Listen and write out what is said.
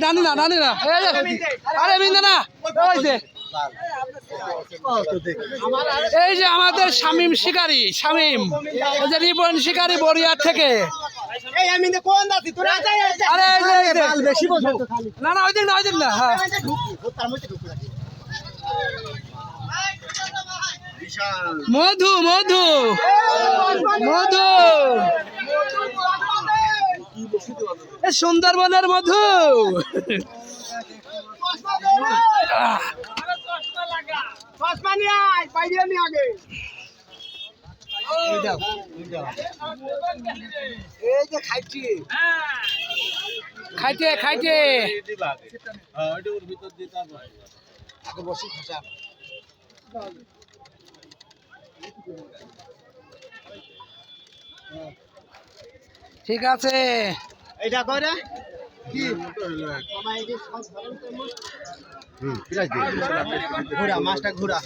ডানি না আরে বিন্দা না এই যে আমাদের শামীম শিকারী শামীম ওই যে রিপন শিকারী বরিয়ার থেকে না না ওই দিক না হ্যাঁ মধু মধু মধু সুন্দরবনের মধু খাইতে খাইতে ঠিক আছে এটা করে কি ঘোরা মাছটা ঘোরা